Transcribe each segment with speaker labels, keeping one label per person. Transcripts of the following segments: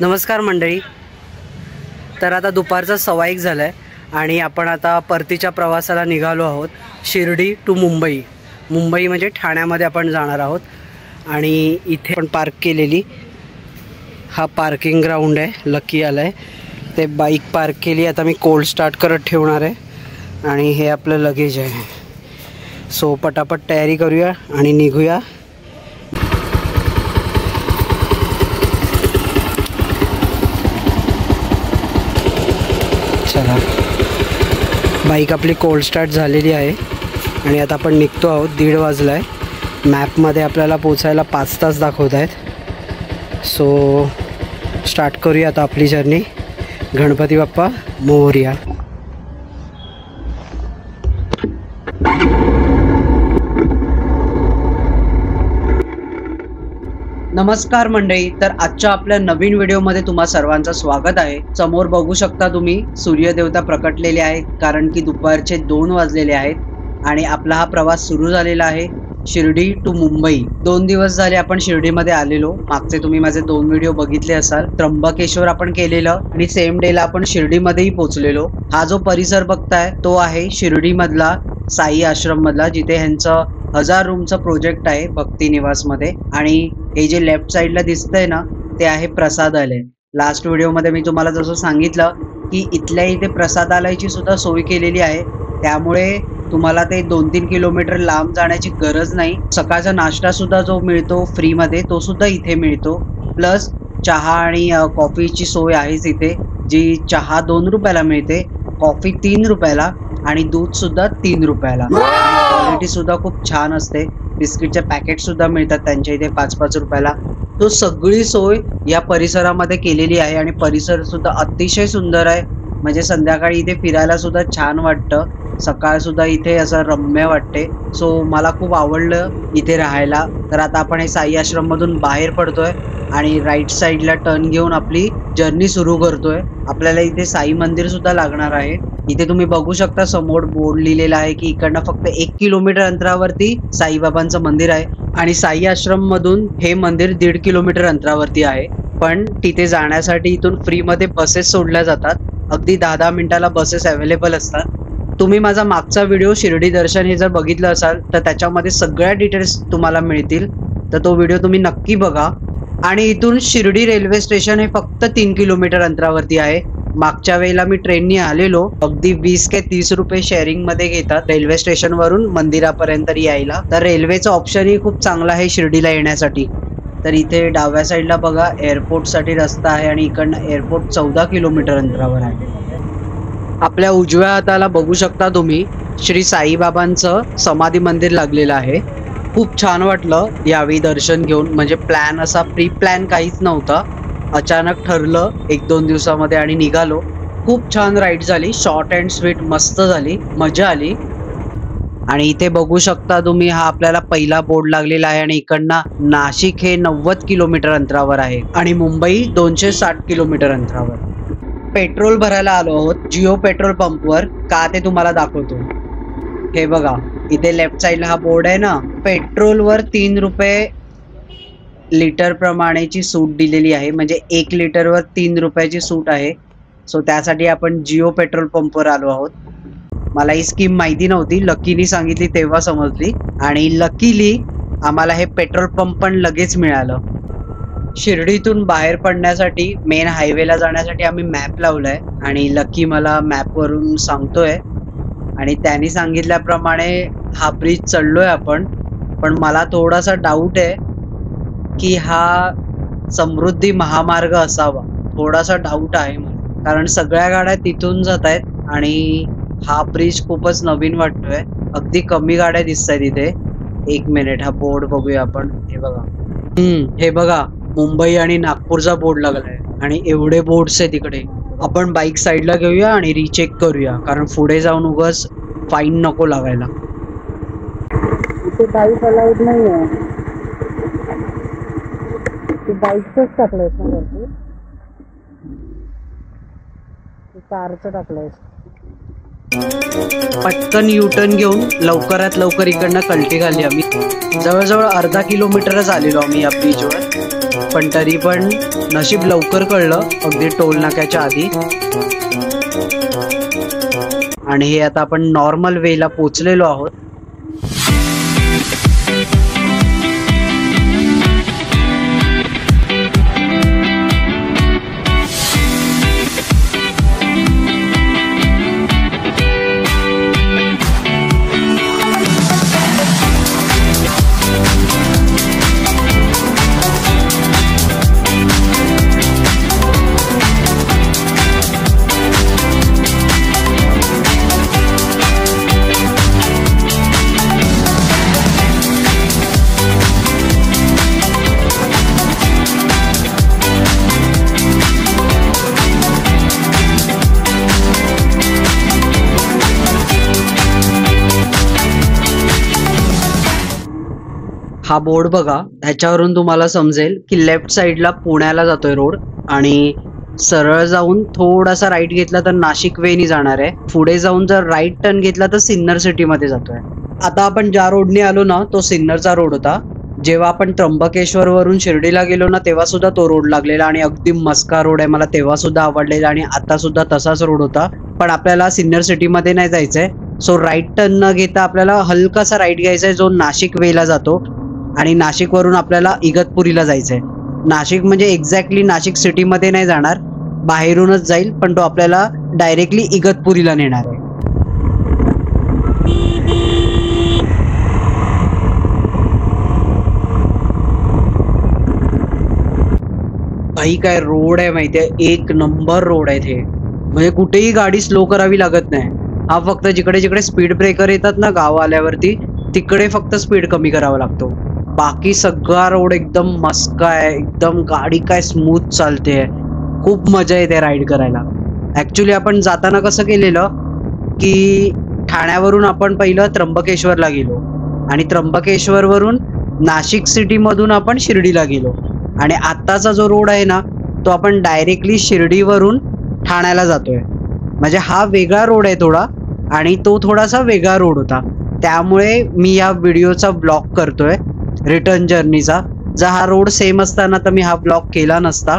Speaker 1: नमस्कार मंडळी. तर आता दुपारचा 1:15 झाला आहे आणि आपण आता परतीच्या प्रवासाला निघालो आहोत. शिर्डी टू मुंबई. मुंबई म्हणजे ठाण्यामध्ये आपण जाणार आहोत. आणि इथे आपण पार्क केलेली हा पार्किंग ग्राउंड आहे. लकी आला आहे ते बाईक पार्क केली. आता मी कोल्ड स्टार्ट करत ठेवणार आहे आणि हे आपलं लगेज आहे. सो पटापट तयारी करूया आणि निघूया. चला, बाईक आपली कोल्ड स्टार्ट झालेली आहे आणि आता आपण निघतो आहोत. 1:30 वाजला आहे. मॅपमध्ये आपल्याला पोचायला 5 तास दाखवत आहेत. सो स्टार्ट करूया आता आपली जर्नी. गणपती बाप्पा मोरया. नमस्कार मंडळी. तर आजच्या आपल्या नवीन व्हिडिओमध्ये तुम्हा सर्वांचं स्वागत आहे. समोर बघू शकता तुम्ही सूर्यदेवता प्रकटलेले आहेत, कारण की दुपारचे 2 वाजलेले आहेत आणि आपला हा प्रवास सुरू झालेला आहे. शिर्डी टू मुंबई. 2 दिवस झाले आपण शिर्डीमध्ये आलेलो. मागचे तुम्ही माझे 2 व्हिडिओ बघितले असाल. त्र्यंबकेश्वर आपण केलेलं आणि सेम डेला आपण शिर्डीमध्येही पोहोचलेलो. हा जो परिसर बघताय तो आहे शिर्डी मधला साई आश्रम मधला, जिथे ह्यांचं 1000 रूमचं प्रोजेक्ट आहे भक्ती निवास मध्ये. आणि हे जे लेफ्ट साईडला दिसतंय ना, ते आहे प्रसादालय. लास्ट व्हिडिओमध्ये मी तुम्हाला जसं सांगितलं की इथल्या इथे प्रसादालयाची सुद्धा सोय केलेली आहे. त्यामुळे तुम्हाला ते 2-3 किलोमीटर लांब जाण्याची गरज नाही. सकाळचा नाश्ता सुद्धा जो मिळतो फ्रीमध्ये तो सुद्धा इथे मिळतो. प्लस चहा आणि कॉफीची सोय आहेच इथे. जी चहा 2 रुपयाला मिळते, कॉफी 3 रुपयाला आणि दूध सुद्धा 3 रुपयाला. क्वालिटी सुद्धा खूप छान असते. बिस्किटचे पॅकेट सुद्धा मिळतात त्यांच्या इथे 5-5 रुपयाला. तो सगळी सोय या परिसरामध्ये केलेली आहे आणि परिसर सुद्धा अतिशय सुंदर आहे. म्हणजे संध्याकाळी इथे फिरायला सुद्धा छान वाटतं. सकाळ सुद्धा इथे असं रम्य वाटते. सो मला खूप आवडलं इथे राहायला. तर आता आपण हे साई आश्रम मधून बाहेर पडतोय आणि राईट साईडला टर्न घेऊन आपली जर्नी सुरू करतोय. आपल्याला इथे साई मंदिर सुद्धा लागणार आहे. इथे तुम्ही बघू शकता समोर बोर्ड लिहिलेला आहे की इकडनं फक्त 1 किलोमीटर अंतरावरती साईबाबांचं मंदिर आहे आणि साई आश्रम मधून हे मंदिर 1.5 किलोमीटर अंतरावरती आहे. पण तिथे जाण्यासाठी इथून फ्रीमध्ये बसेस सोडल्या जातात. अगदी 10-10 मिनिटाला बसेस अवेलेबल असतात. तुम्ही माझा मागचा व्हिडिओ शिर्डी दर्शन हे जर बघितलं असाल तर त्याच्यामध्ये सगळ्या डिटेल्स तुम्हाला मिळतील. तर तो व्हिडिओ तुम्ही नक्की बघा. आणि इथून शिर्डी रेल्वे स्टेशन हे फक्त 3 किलोमीटर अंतरावरती आहे. मागच्या वेळेला मी ट्रेननी आलेलो. अगदी 20 ते 30 रुपये शेअरिंग मध्ये घेतात रेल्वे स्टेशन वरून मंदिरापर्यंत यायला. तर रेल्वेचं ऑप्शनही खूप चांगलं आहे शिर्डीला येण्यासाठी. तर इथे डाव्या साईडला बघा एअरपोर्ट साठी रस्ता आहे आणि इकडनं एअरपोर्ट 14 किलोमीटर अंतरावर आहे. आपल्या उजव्या हाताला बघू शकता तुम्ही श्री साईबाबांचं समाधी मंदिर लागलेलं आहे. खूप छान वाटलं यावेळी दर्शन घेऊन. म्हणजे प्लॅन असा प्री प्लॅन काहीच नव्हता. अचानक ठरलं 1-2 दिवसामध्ये आणि निघालो. खूप छान राईड झाली. शॉर्ट अँड स्वीट मस्त झाली. मजा आली. आणि इथे बघू शकता तुम्ही हा आपल्याला पहिला बोर्ड लागलेला आहे आणि इकडनं नाशिक हे 90 किलोमीटर अंतरावर आहे आणि मुंबई 260 किलोमीटर अंतरावर. पेट्रोल भरायला आलो आहोत जिओ पेट्रोल पंपवर. का ते तुम्हाला दाखवतो. हे बघा इथे लेफ्ट साईडला हा बोर्ड आहे ना. पेट्रोलवर 3 रुपये लिटर प्रमाणेची सूट दिलेली आहे. म्हणजे 1 लिटरवर 3 रुपयाची सूट आहे. सो त्यासाठी आपण जिओ पेट्रोल पंपवर आलो आहोत. मला ही स्कीम माहिती नव्हती. लकीनी सांगितली तेव्हा समजली आणि लकीली आम्हाला हे पेट्रोल पंप पण लगेच मिळालं. शिर्डीतून बाहेर पडण्यासाठी मेन हायवेला जाण्यासाठी आम्ही मॅप लावलाय आणि लकी मला मॅपवरून सांगतोय आणि त्यांनी सांगितल्याप्रमाणे हा ब्रिज चढलोय आपण. पण मला थोडासा डाऊट आहे की हा समृद्धी महामार्ग असावा. थोडासा डाऊट आहे मला, कारण सगळ्या गाड्या तिथून जात आहेत आणि हा ब्रिज खूपच नवीन वाटतोय. अगदी कमी गाड्या दिसत आहेत इथे. 1 मिनिट हा बोर्ड बघूया आपण. हे बघा, हे बघा मुंबई आणि नागपूरचा बोर्ड लागलाय आणि एवढे बोर्ड्स आहे तिकडे. आपण बाईक साईडला घेऊया आणि रिचेक करूया, कारण पुढे जाऊन उगाच फाईन नको लागायला. इथे बाईक अलाउड नाहीये. बाईकच टाकलंय ना वरती. कारचं टाकलंय. पटकन युटर्न घेऊन लवकरात लवकर इकडनं कल्टी घाली आम्ही. जवळजवळ अर्धा किलोमीटरच आलेलो आम्ही या बीचवर. पण तरी पण नशीब लवकर कळलं, अगदी टोल नाक्याच्या आधी. आणि हे आता आपण नॉर्मल वेला पोचलेलो आहोत. हा बोर्ड बघा, ह्याच्यावरून तुम्हाला समजेल की लेफ्ट साइडला पुण्याला जातोय रोड आणि सरळ जाऊन थोडासा राईट घेतला तर नाशिक वेनी जाणार आहे. पुढे जाऊन जर राईट टर्न घेतला तर सिन्नर सिटी मध्ये जातोय. आता आपण ज्या रोडने आलो ना तो सिन्नरचा रोड होता. जेव्हा आपण त्र्यंबकेश्वर वरून शिर्डीला गेलो ना तेव्हा सुद्धा तो रोड लागलेला आणि अगदी मस्का रोड आहे. मला तेव्हा सुद्धा आवडलेला आणि आता सुद्धा तसाच रोड होता. पण आपल्याला सिन्नर सिटी मध्ये नाही जायचंय, सो राईट टर्न न घेता आपल्याला हलकासा राईट घ्यायचा आहे जो नाशिक वेला जातो आणि नाशिक वरून आपल्याला इगतपुरीला जायचंय. नाशिक म्हणजे एक्झॅक्टली नाशिक सिटी मध्ये नाही जाणार, बाहेरूनच जाईल, पण तो आपल्याला डायरेक्टली इगतपुरीला नेणार आहे. भाई काय रोड आहे माहितीये, एक नंबर रोड आहे ते. म्हणजे कुठेही गाडी स्लो करावी लागत नाही. हा फक्त जिकडे जिकडे स्पीड ब्रेकर येतात ना गाव आल्यावरती तिकडे फक्त स्पीड कमी करावा लागतो. बाकी सगळा रोड एकदम मस्का आहे, एकदम गाडी काय स्मूथ चालते. खूप मजा येते राईड करायला. ऍक्च्युली आपण जाताना कसं केलेलं की ठाण्यावरून आपण पहिलं त्र्यंबकेश्वरला गेलो आणि त्र्यंबकेश्वर वरून नाशिक सिटी मधून आपण शिर्डीला गेलो आणि आत्ताचा जो रोड आहे ना तो आपण डायरेक्टली शिर्डीवरून ठाण्याला जातोय. म्हणजे हा वेगळा रोड आहे थोडा आणि तो थोडासा वेगळा रोड होता, त्यामुळे मी या व्हिडिओचा ब्लॉग करतोय रिटर्न जर्नीचा. जर हा रोड सेम असताना तर मी हा ब्लॉग केला नसता,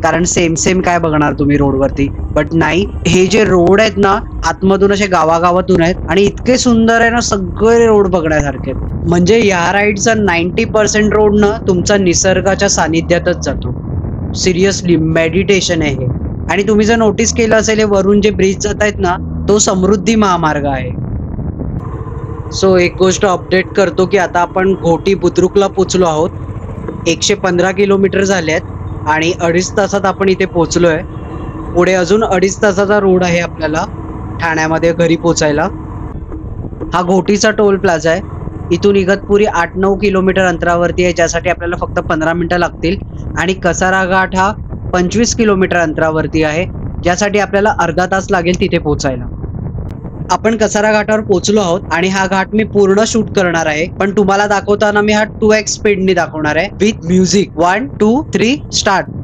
Speaker 1: कारण सेम सेम काय बघणार तुम्ही रोडवरती. बट नाही, हे जे रोड आहेत ना आतमधून असे गावागावातून आहेत आणि इतके सुंदर आहे ना, सगळे रोड बघण्यासारखे. म्हणजे या राईडचा 90% रोड ना तुमचा निसर्गाच्या सानिध्यातच जातो. सिरियसली मेडिटेशन आहे हे. आणि तुम्ही जर नोटीस केलं असेल, हे वरून जे ब्रिज जात आहेत ना तो समृद्धी महामार्ग आहे. सो एक गोष्ट अपडेट करतो की आता आपण घोटी बुद्रुकला पोचलो आहोत. 115 किलोमीटर झाले आहेत आणि 2.5 तासात आपण इथे पोचलोय. पुढे अजून 2.5 तासाचा रोड आहे आपल्याला ठाण्यामध्ये घरी पोचायला. हा घोटीचा टोल प्लाझा आहे. इथून इगतपुरी 8-9 किलोमीटर अंतरावरती आहे, ज्यासाठी आपल्याला फक्त 15 मिनिटं लागतील. आणि कसारा घाट हा 25 किलोमीटर अंतरावरती आहे, ज्यासाठी आपल्याला अर्धा तास लागेल तिथे पोचायला. आपण कसारा घाटावर पोहोचलो आहोत आणि हा घाट मी पूर्ण शूट करणार आहे, पण तुम्हाला दाखवताना मी हा 2x स्पीडने दाखवणार आहे विथ म्युझिक. 1, 2, 3 स्टार्ट.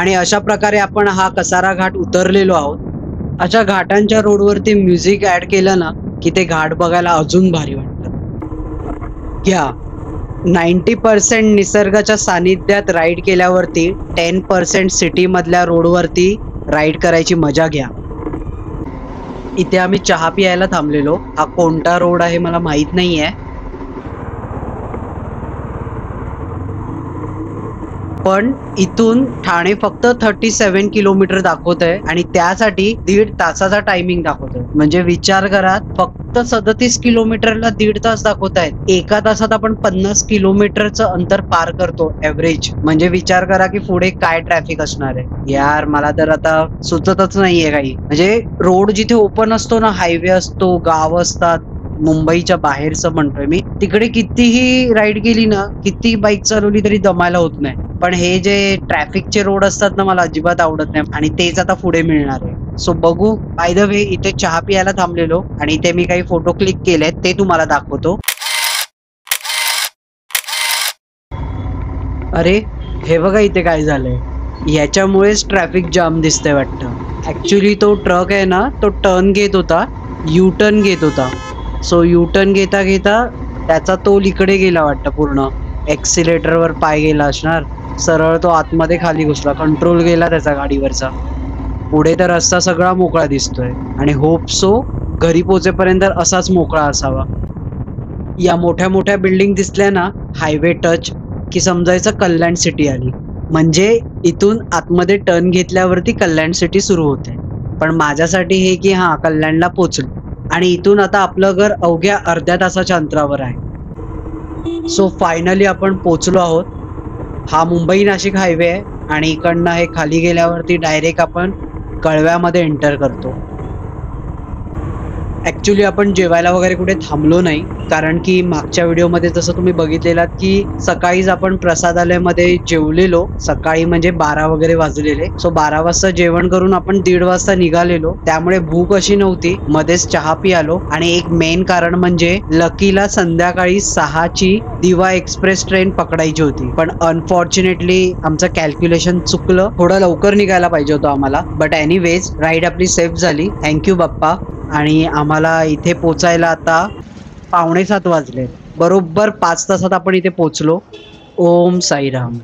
Speaker 1: आणि अशा प्रकारे आपण हा कसारा घाट उतरलेलो आहोत। अशा घाटांच्या रोडवरती म्युझिक ऍड केलं ना की ते घाट बघायला अजून भारी वाटतं। घ्या 90% निसर्गाच्या सानिध्यात राईड केल्यावरती 10% सिटी मधल्या रोडवरती राईड करायची मजा घ्या। इथे आम्ही चहा प्यायला थांबलेलो। हा कोणता रोड आहे मला माहित नाहीये, पण इथून ठाणे फक्त 37 किलोमीटर दाखवत आहे आणि त्यासाठी 1.5 तासाचा टायमिंग दाखवतोय। म्हणजे विचार करा, फक्त 37 किलोमीटरला 1.5 तास दाखवत आहेत। एका तासात आपण 50 किलोमीटरचं अंतर पार करतो ऍव्हरेज। म्हणजे विचार करा की पुढे काय ट्रॅफिक असणार आहे यार। मला तर आता सुचतच नाहीये काही। म्हणजे रोड जिथे ओपन असतो ना, हायवे असतो, गाव असतात, मुंबईच्या बाहेरचं म्हणतोय मी, तिकडे कितीही राईड केली ना, किती बाईक चालवली तरी दमायला होत नाही। पण हे जे ट्रॅफिकचे रोड असतात ना, मला अजिबात आवडत नाही आणि तेच आता पुढे मिळणार आहे। सो बघू। बाय द वे, इथे चहा प्यायला थांबलेलो आणि इथे मी काही फोटो क्लिक केलेत ते तुम्हाला दाखवतो। अरे हे बघा इथे काय झालंय, याच्यामुळेच ट्रॅफिक जाम दिसतंय वाटतं। ऍक्च्युली तो ट्रक आहे ना, तो टर्न घेत होता, यू टर्न घेत होता। सो यू टर्न घेता घेता त्याचा तोल इकडे गेला वाटतं, पूर्ण एक्सिलेटरवर पाय गेला असणार, सरळ तो आतमध्ये खाली घुसला, कंट्रोल गेला त्याचा गाडीवरचा। पुढे तर रस्ता सगळा मोकळा दिसतोय आणि होप सो घरी पोहोचेपर्यंत असाच मोकळा असावा। या मोठ्या मोठ्या बिल्डिंग दिसल्या ना हायवे टच, की समजायचं कल्याण सिटी आली। म्हणजे इथून आतमध्ये टर्न घेतल्यावरती कल्याण सिटी सुरू होते। पण माझ्यासाठी हे की हा, कल्याणला पोचलो आणि इथून आता आपलं घर अवघ्या अर्ध्या तासाच्या अंतरावर आहे। सो फायनली आपण पोचलो आहोत। हा मुंबई नाशिक हायवे आहे आणि इकडनं हे खाली गेल्यावरती डायरेक्ट आपण कळव्यामध्ये एंटर करतो। ऍक्च्युली आपण जेवायला वगैरे कुठे थांबलो नाही, कारण की मागच्या व्हिडिओमध्ये जसं तुम्ही बघितलेलात की सकाळीच आपण प्रसादालयमध्ये जेवलेलो। सकाळी म्हणजे 12 वगैरे वाजलेले। सो 12 वाजता जेवण करून आपण 1:30 वाजता निघालेलो, त्यामुळे भूक अशी नव्हती। मध्येच चहा पियालो आणि एक मेन कारण म्हणजे लकीला संध्याकाळी 6ची दिवा एक्सप्रेस ट्रेन पकडायची होती, पण अनफॉर्च्युनेटली आमचं कॅल्क्युलेशन चुकलं, थोडं लवकर निघायला पाहिजे होतं आम्हाला। बट एनिवेज राईड आपली सेफ झाली, थँक्यू बाप्पा। आणि आम्हाला इथे पोचायला आता 6:45 वाजले। बरोबर 5 तासात आपण इथे पोचलो। ओम साईराम।